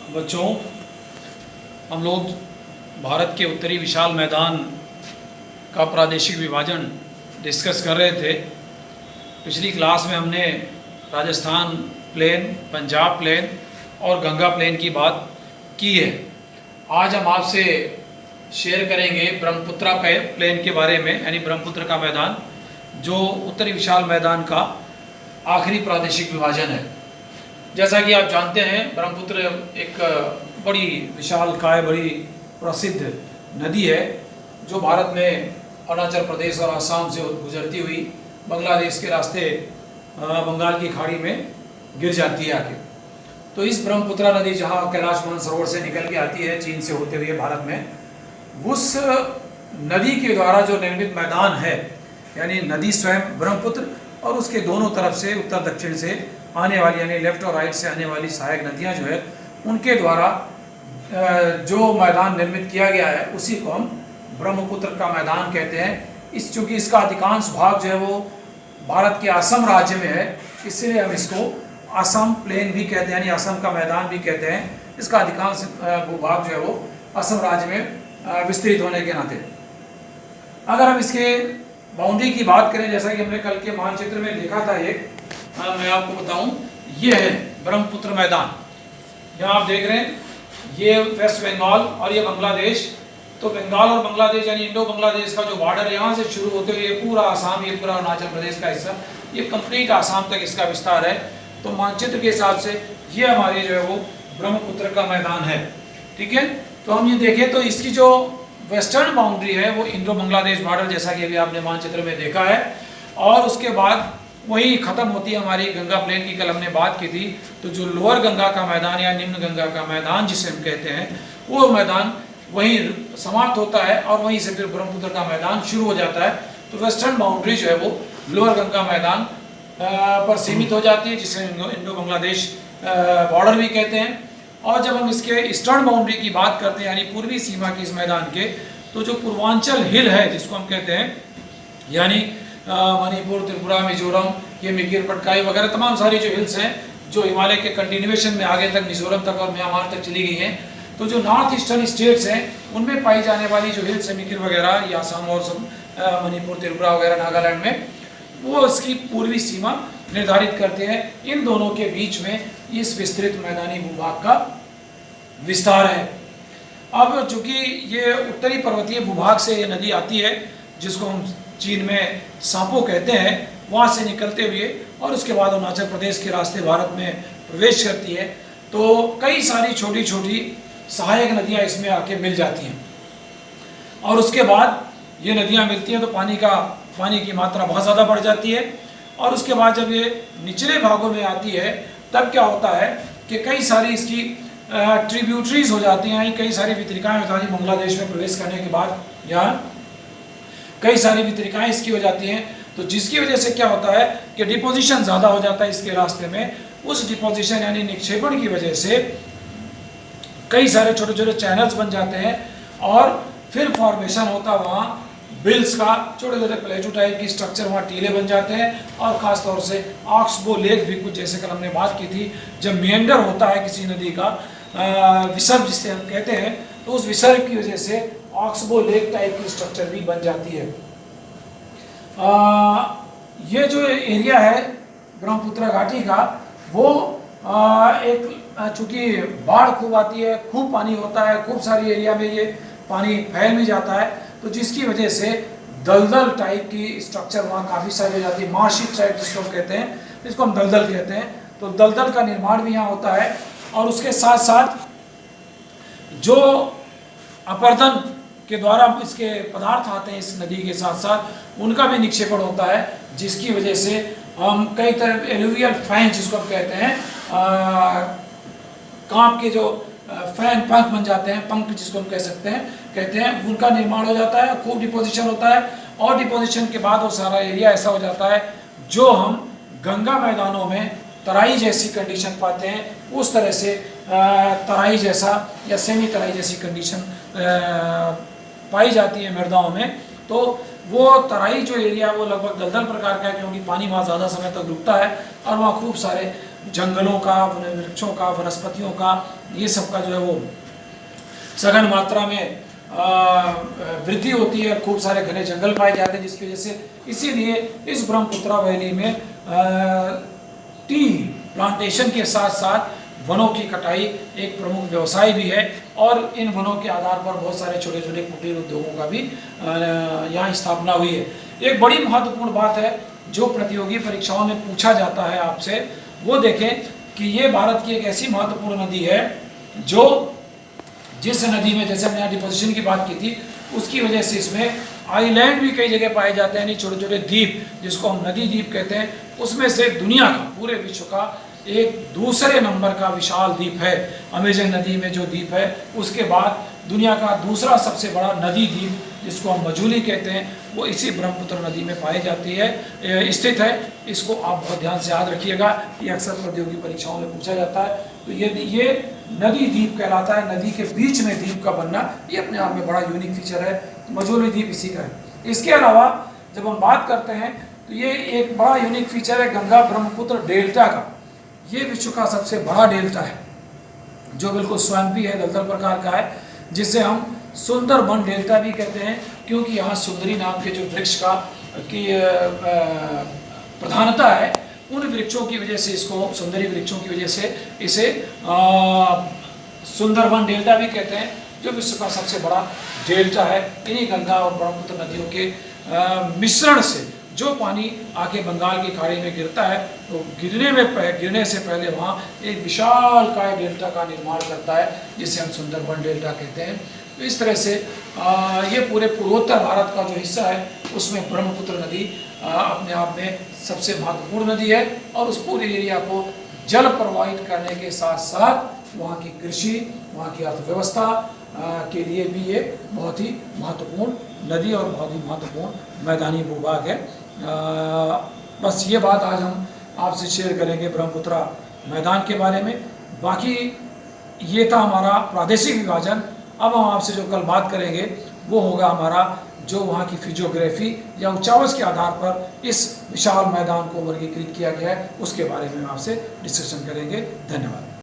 बच्चों, हम लोग भारत के उत्तरी विशाल मैदान का प्रादेशिक विभाजन डिस्कस कर रहे थे। पिछली क्लास में हमने राजस्थान प्लेन, पंजाब प्लेन और गंगा प्लेन की बात की है। आज हम आपसे शेयर करेंगे ब्रह्मपुत्रा प्लेन के बारे में, यानी ब्रह्मपुत्र का मैदान, जो उत्तरी विशाल मैदान का आखिरी प्रादेशिक विभाजन है। जैसा कि आप जानते हैं, ब्रह्मपुत्र एक बड़ी विशालकाय, बड़ी प्रसिद्ध नदी है जो भारत में अरुणाचल प्रदेश और असम से गुजरती हुई बांग्लादेश के रास्ते बंगाल की खाड़ी में गिर जाती है आके। तो इस ब्रह्मपुत्रा नदी जहाँ कैलाश मानसरोवर से निकल के आती है चीन से होते हुए भारत में, उस नदी के द्वारा जो निर्मित मैदान है, यानी नदी स्वयं ब्रह्मपुत्र और उसके दोनों तरफ से उत्तर दक्षिण से आने वाली, यानी लेफ्ट और राइट से आने वाली सहायक नदियाँ जो है उनके द्वारा जो मैदान निर्मित किया गया है उसी को हम ब्रह्मपुत्र का मैदान कहते हैं। चूँकि इसका अधिकांश भाग जो है वो भारत के असम राज्य में है, इसलिए हम इसको असम प्लेन भी कहते हैं, यानी असम का मैदान भी कहते हैं। इसका अधिकांश भूभाग जो है वो असम राज्य में विस्तृत होने के नाते। अगर हम इसके बाउंड्री की बात करें, जैसा कि हमने कल के मानचित्र में देखा था, मैं आपको बताऊं, ये है ब्रह्मपुत्र मैदान। यहाँ आप देख रहे हैं, ये वेस्ट बंगाल और ये बांग्लादेश। तो बंगाल और बांग्लादेश यानी इंडो बांग्लादेश का जो बॉर्डर यहाँ से शुरू होते हुए पूरा आसाम, ये पूरा अरुणाचल प्रदेश का हिस्सा, ये कंप्लीट आसाम तक इसका विस्तार है। तो मानचित्र के हिसाब से ये हमारे जो है वो ब्रह्मपुत्र का मैदान है। ठीक है, तो हम ये देखें तो इसकी जो वेस्टर्न बाउंड्री है वो इंडो बांग्लादेश बॉर्डर, जैसा कि अभी आपने मानचित्र में देखा है, और उसके बाद वही खत्म होती है हमारी गंगा प्लेन की। कल हमने बात की थी, तो जो लोअर गंगा का मैदान या निम्न गंगा का मैदान जिसे हम कहते हैं, वो मैदान वहीं समाप्त होता है और वहीं से फिर ब्रह्मपुत्र का मैदान शुरू हो जाता है। तो वेस्टर्न बाउंड्री जो है वो लोअर गंगा मैदान पर सीमित हो जाती है, जिसे इंडो बांग्लादेश बॉर्डर भी कहते हैं। और जब हम इसके ईस्टर्न बाउंड्री की बात करते हैं, यानी पूर्वी सीमा की इस मैदान के, तो जो पूर्वांचल हिल है जिसको हम कहते हैं, यानी मणिपुर, त्रिपुरा, मिजोरम, ये मिकिर, पटकाई वगैरह तमाम सारी जो हिल्स हैं जो हिमालय के कंटिन्यूएशन में आगे तक मिजोरम तक और म्यांमार तक चली गई हैं, तो जो नॉर्थ ईस्टर्न स्टेट्स हैं उनमें पाई जाने वाली जो हिल्स है, मिकिर वगैरह, या असम और मणिपुर, त्रिपुरा वगैरह, नागालैंड में, वो इसकी पूर्वी सीमा निर्धारित करते हैं। इन दोनों के बीच में इस विस्तृत मैदानी भूभाग का विस्तार है। अब चूंकि ये उत्तरी पर्वतीय भूभाग से ये नदी आती है, जिसको हम चीन में सांपो कहते हैं, वहाँ से निकलते हुए और उसके बाद अरुणाचल प्रदेश के रास्ते भारत में प्रवेश करती है। तो कई सारी छोटी छोटी सहायक नदियाँ इसमें आके मिल जाती हैं, और उसके बाद ये नदियाँ मिलती हैं तो पानी की मात्रा बहुत ज़्यादा बढ़ जाती है। और उसके बाद जब ये निचले भागों में आती है, तब क्या होता है कि कई सारी इसकी ट्रिब्यूटरीज हो जाती हैं, कई सारी वितरिकाएँ हो जाती हैं। बांग्लादेश में प्रवेश करने के बाद यहाँ कई सारी वितरिकाएँ इसकी हो जाती हैं, तो जिसकी वजह से क्या होता है कि डिपोजिशन ज़्यादा हो जाता है इसके रास्ते में। उस डिपोजिशन यानी निक्षेपण की वजह से कई सारे छोटे छोटे चैनल्स बन जाते हैं, और फिर फॉर्मेशन होता है वहाँ बिल्स का, छोटे छोटे प्लेटू टाइप की स्ट्रक्चर वहाँ टीले बन जाते हैं। और ख़ास तौर से ऑक्सबो लेक भी, कुछ जैसे कल हमने बात की थी, जब मेंडर होता है किसी नदी का, विसर्ग जिसे हम कहते हैं, तो उस विसर्ग की वजह से ऑक्सबो लेक टाइप की स्ट्रक्चर भी बन जाती है। ये जो एरिया है ब्रह्मपुत्र घाटी का, वो एक चूँकि बाढ़ खूब आती है, खूब पानी होता है, खूब सारी एरिया में ये पानी फैल भी जाता है, तो जिसकी वजह से दलदल टाइप की स्ट्रक्चर वहाँ काफ़ी सारी हो जाती है। मार्शी टाइप जिसको हम कहते हैं, जिसको हम दलदल कहते हैं, तो दलदल का निर्माण भी यहाँ होता है। और उसके साथ साथ जो अपर्दन के द्वारा इसके पदार्थ आते हैं इस नदी के साथ साथ, उनका भी निक्षेपण होता है, जिसकी वजह से हम कई तरह एलुवियल फैन जिसको हम कहते हैं, कांप के जो फैन पंख बन जाते हैं, पंख जिसको हम कहते हैं, उनका निर्माण हो जाता है। खूब डिपोजिशन होता है, और डिपोजिशन के बाद वो सारा एरिया ऐसा हो जाता है जो हम गंगा मैदानों में तराई जैसी कंडीशन पाते हैं, उस तरह से तराई जैसा या सेमी तराई जैसी कंडीशन पाई जाती है मृदाओं में। तो वो तराई जो एरिया वो लगभग दलदल प्रकार का है, क्योंकि पानी वहाँ ज़्यादा समय तक रुकता है और वहाँ खूब सारे जंगलों का, वृक्षों का, वनस्पतियों का, ये सब का जो है वो सघन मात्रा में वृद्धि होती है और खूब सारे घने जंगल पाए जाते हैं, जिसकी वजह से इसीलिए इस ब्रह्मपुत्रा वैली में टी प्लांटेशन के साथ साथ वनों की कटाई एक प्रमुख व्यवसाय भी है और इन वनों के आधार पर बहुत सारे छोटे छोटे कुटीर उद्योगों का भी यहाँ स्थापना हुई है। एक बड़ी महत्वपूर्ण बात है जो प्रतियोगी परीक्षाओं में पूछा जाता है आपसे, वो देखें कि ये भारत की एक ऐसी महत्वपूर्ण नदी है जो जिस नदी में, जैसे हमने यहाँ डिपोजिशन की बात की थी, उसकी वजह से इसमें आइलैंड भी कई जगह पाए जाते हैं, यानी छोटे छोटे द्वीप जिसको हम नदी द्वीप कहते हैं। उसमें से दुनिया का, पूरे विश्व का एक दूसरे नंबर का विशाल द्वीप है अमेजन नदी में जो द्वीप है। उसके बाद दुनिया का दूसरा सबसे बड़ा नदी द्वीप जिसको हम मजूली कहते हैं, वो इसी ब्रह्मपुत्र नदी में पाई जाती है, स्थित है। इसको आप बहुत ध्यान से याद रखिएगा, ये अक्सर प्रतियोगी परीक्षाओं में पूछा जाता है। तो ये नदी द्वीप कहलाता है। नदी के बीच में द्वीप का बनना ये अपने आप में बड़ा यूनिक फीचर है। मजूली द्वीप इसी का है। इसके अलावा जब हम बात करते हैं तो ये एक बड़ा यूनिक फीचर है गंगा ब्रह्मपुत्र डेल्टा का। ये विश्व का सबसे बड़ा डेल्टा है जो बिल्कुल स्वयंपी है, दलदल प्रकार का है, जिसे हम सुंदरबन डेल्टा भी कहते हैं, क्योंकि यहाँ सुंदरी नाम के जो वृक्ष का की प्रधानता है, उन वृक्षों की वजह से इसको, सुंदरी वृक्षों की वजह से इसे सुंदरबन डेल्टा भी कहते हैं, जो विश्व का सबसे बड़ा डेल्टा है। इन्हीं गंगा और ब्रह्मपुत्र नदियों के मिश्रण से जो पानी आके बंगाल की खाड़ी में गिरता है, तो गिरने से पहले वहाँ एक विशाल काय डेल्टा का निर्माण करता है, जिसे हम सुंदरबन डेल्टा कहते हैं। तो इस तरह से ये पूरे पूर्वोत्तर भारत का जो हिस्सा है उसमें ब्रह्मपुत्र नदी अपने आप में सबसे महत्वपूर्ण नदी है और उस पूरे एरिया को जल प्रवाहित करने के साथ साथ वहाँ की कृषि, वहाँ की अर्थव्यवस्था के लिए भी ये बहुत ही महत्वपूर्ण नदी और बहुत ही महत्वपूर्ण मैदानी भूभाग है। बस ये बात आज हम आपसे शेयर करेंगे ब्रह्मपुत्रा मैदान के बारे में। बाकी ये था हमारा प्रादेशिक विभाजन। अब हम आपसे जो कल बात करेंगे वो होगा हमारा जो वहाँ की फिजियोग्राफी या उच्चावच के आधार पर इस विशाल मैदान को वर्गीकृत किया गया है, उसके बारे में हम आपसे डिस्कशन करेंगे। धन्यवाद।